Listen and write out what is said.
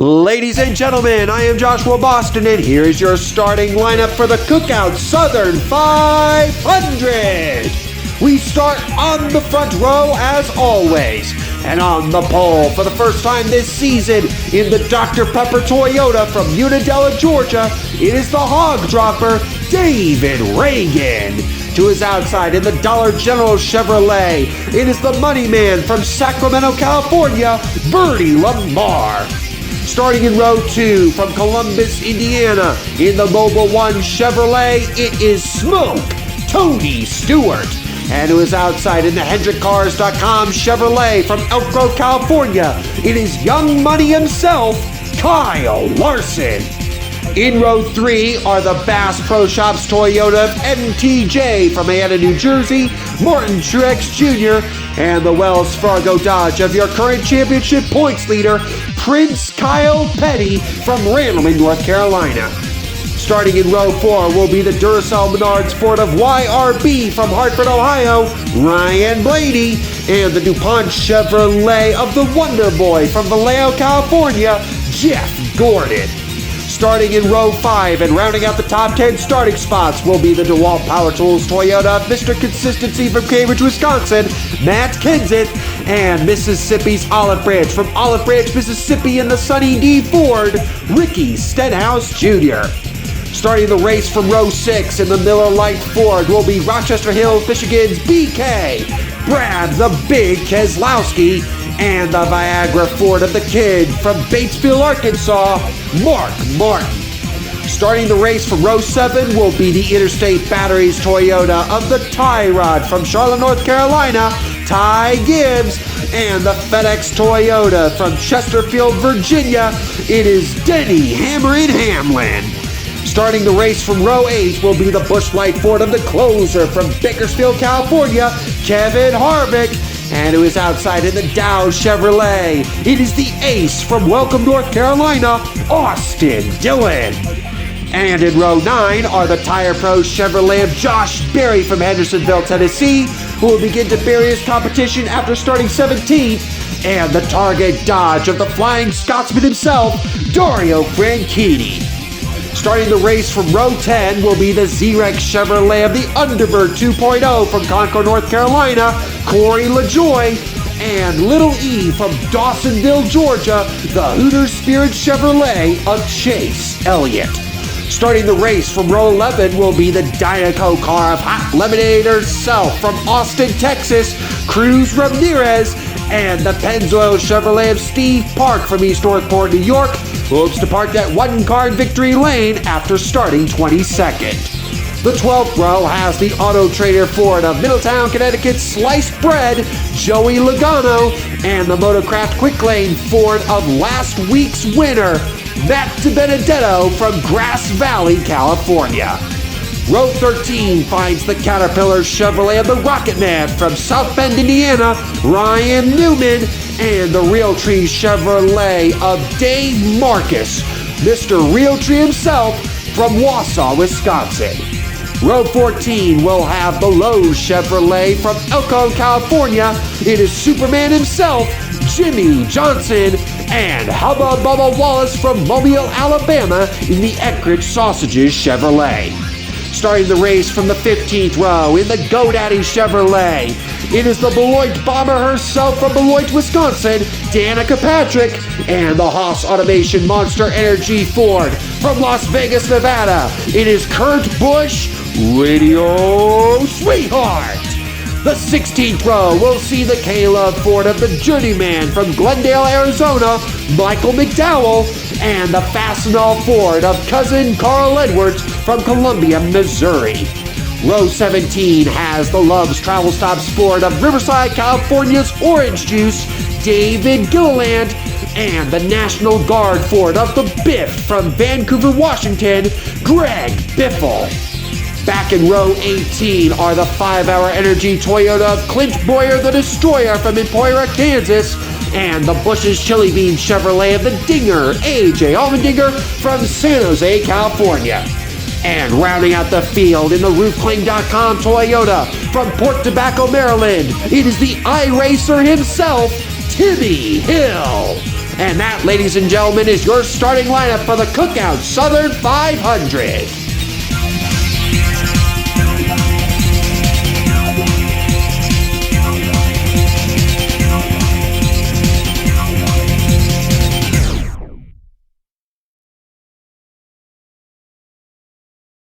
Ladies and gentlemen, I am Joshua Boston, and here is your starting lineup for the Cookout Southern 500. We start on the front row as always, and on the pole for the first time this season in the Dr. Pepper Toyota from Unadilla, Georgia, it is the Hog Dropper, David Reagan. To his outside in the Dollar General Chevrolet, it is the Money Man from Sacramento, California, Bertie Lamar. Starting in row 2 from Columbus, Indiana, in the Mobile One Chevrolet, it is Smoke, Tony Stewart. And to his outside in the HendrickCars.com Chevrolet from Elk Grove, California, it is Young Money himself, Kyle Larson. In row 3 are the Bass Pro Shops Toyota MTJ from Anna, New Jersey, Martin Truex Jr., and the Wells Fargo Dodge of your current championship points leader, Prince Kyle Petty from Randleman, North Carolina. Starting in row 4 will be the Duracell Menards Ford of YRB from Hartford, Ohio, Ryan Blaney, and the DuPont Chevrolet of the Wonder Boy from Vallejo, California, Jeff Gordon. Starting in row 5 and rounding out the top 10 starting spots will be the DeWalt Power Tools Toyota of Mr. Consistency from Cambridge, Wisconsin, Matt Kenseth, and Mississippi's Olive Branch from Olive Branch, Mississippi in the Sunny D Ford, Ricky Stenhouse Jr. Starting the race from row 6 in the Miller Lite Ford will be Rochester Hills, Michigan's BK, Brad the Big Keselowski, and the Viagra Ford of the Kid from Batesville, Arkansas, Mark Martin. Starting the race from row 7 will be the Interstate Batteries Toyota of the Tie Rod from Charlotte, North Carolina, Ty Gibbs, and the FedEx Toyota from Chesterfield, Virginia, it is Denny Hammerin' Hamlin. Starting the race from row 8 will be the Busch Light Ford of the Closer from Bakersfield, California, Kevin Harvick. And to his outside in the Dow Chevrolet, it is the Ace from Welcome, North Carolina, Austin Dillon. And in row 9 are the Tire Pro Chevrolet of Josh Berry from Hendersonville, Tennessee, who will begin to bury his competition after starting 17th, and the Target Dodge of the Flying Scotsman himself, Dario Franchitti. Starting the race from row 10 will be the Z-Rex Chevrolet of the Underbird 2.0 from Concord, North Carolina, Corey LaJoy, and Little E from Dawsonville, Georgia, the Hooters Spirit Chevrolet of Chase Elliott. Starting the race from row 11 will be the Dynaco car of Hot Lemonade herself from Austin, Texas, Cruz Ramirez, and the Pennzoil Chevrolet of Steve Park from East Northport, New York, who hopes to park that one car in victory lane after starting 22nd. The 12th row has the Auto Trader Ford of Middletown, Connecticut, Sliced Bread, Joey Logano, and the Motocraft Quick Lane Ford of last week's winner, Matt DiBenedetto from Grass Valley, California. Row 13 finds the Caterpillar Chevrolet of the Rocket Man from South Bend, Indiana, Ryan Newman, and the Realtree Chevrolet of Dave Marcus, Mr. Realtree himself from Wausau, Wisconsin. Row 14 will have the Lowe's Chevrolet from Elko, California. It is Superman himself, Jimmy Johnson, and Hubba Bubba Wallace from Mobile, Alabama in the Eckrich Sausages Chevrolet. Starting the race from the 15th row in the GoDaddy Chevrolet, it is the Beloit Bomber herself from Beloit, Wisconsin, Danica Patrick, and the Haas Automation Monster Energy Ford from Las Vegas, Nevada. It is Kurt Busch, Radio Sweetheart. The 16th row will see the Caleb Ford of the Journeyman from Glendale, Arizona, Michael McDowell, and the Fastenal Ford of cousin Carl Edwards from Columbia, Missouri. Row 17 has the Love's Travel Stops Ford of Riverside, California's Orange Juice, David Gilliland, and the National Guard Ford of the Biff from Vancouver, Washington, Greg Biffle. Back in row 18 are the 5-Hour Energy Toyota of Clint Boyer the Destroyer from Emporia, Kansas, and the Bush's Chili Bean Chevrolet of the Dinger, A.J. Allmendinger from San Jose, California. And rounding out the field in the RoofClaim.com Toyota from Port Tobacco, Maryland, it is the iRacer himself, Timmy Hill. And that, ladies and gentlemen, is your starting lineup for the Cookout Southern 500.